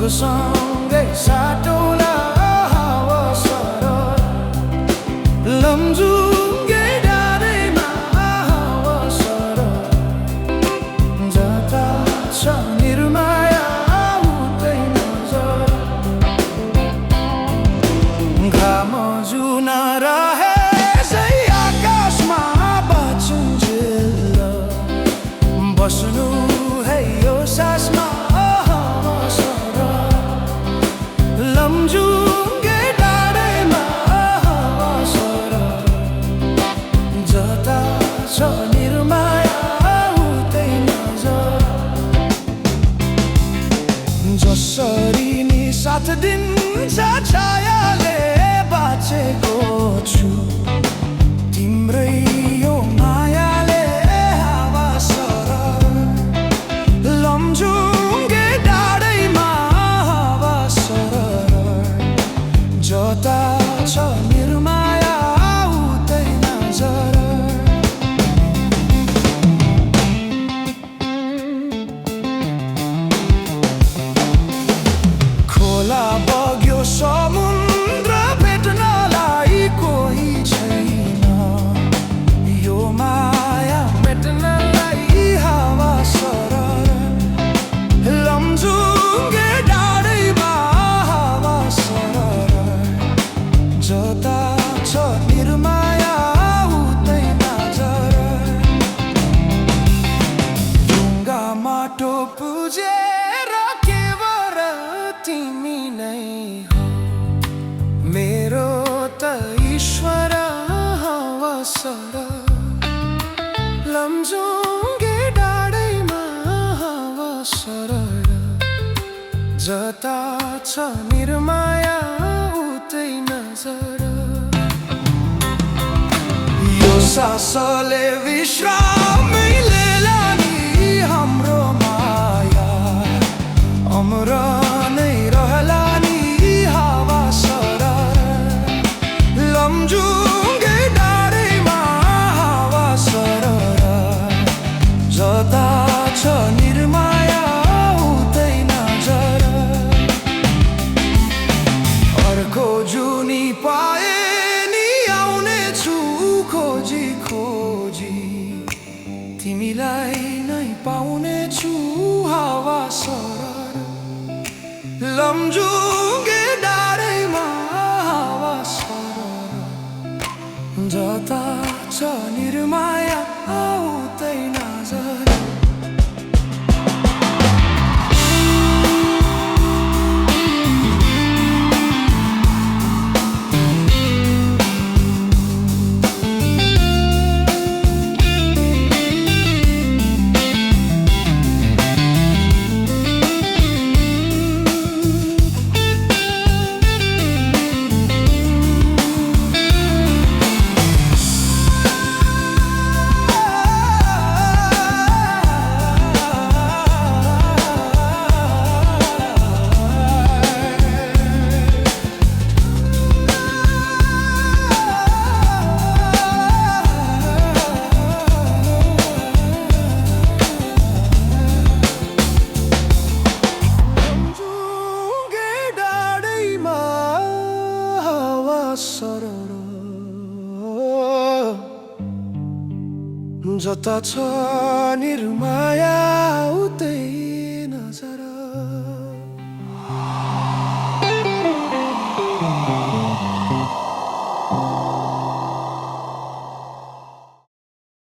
सँगै साटौला हावा सरर लमजुङ्गे डाँडैमा हावा सरर जता छ निर्माया उतै नजर घाम जुन रहे आकाशमा बाँचुन्जेल बस्नु है यो सासमा लमजुङ्गे डाँडैमा हावा सरर जता छ निर्माया उतै नजर जसरी नि साथ दिन्छ छायाले बाँचेको छु तिम्रै यो मायाले हावा सरर लमजुङ्गे डाँडैमा हावा सरर जता छ निर्माया उतै नजर खोला बग्यो समुद्र भेट्नलाई कोही छैन यो माया मेट्नलाई हावा सरर लमजुङ्गे डाँडैमा हावा सरर जता छ निर्माया उतै नजर ढुङ्गा माटो पुजेर केवल तिमी नै हो मेरो त ईश्वर हावा सरर लमजुङ्गे डाँडैमा हावा सरर जता छ निर्माया उतै नजर यो सासले विश्रामै लिएला नि हाम्रो माया अमर नै रहला नि हावा सरर लमजुङ्गे डाँडैमा हावा सरर जता छ निर्माया उतै नजर अर्को जुनी पाए नि आउने छु खोजी खोजी तिमीलाई नै पाउने छु हावा सरर लमजुङ्गे डाँडैमा हावा सरर जता छ निर्माया उतै नजर सरर जता छ निर्माया उतै नजर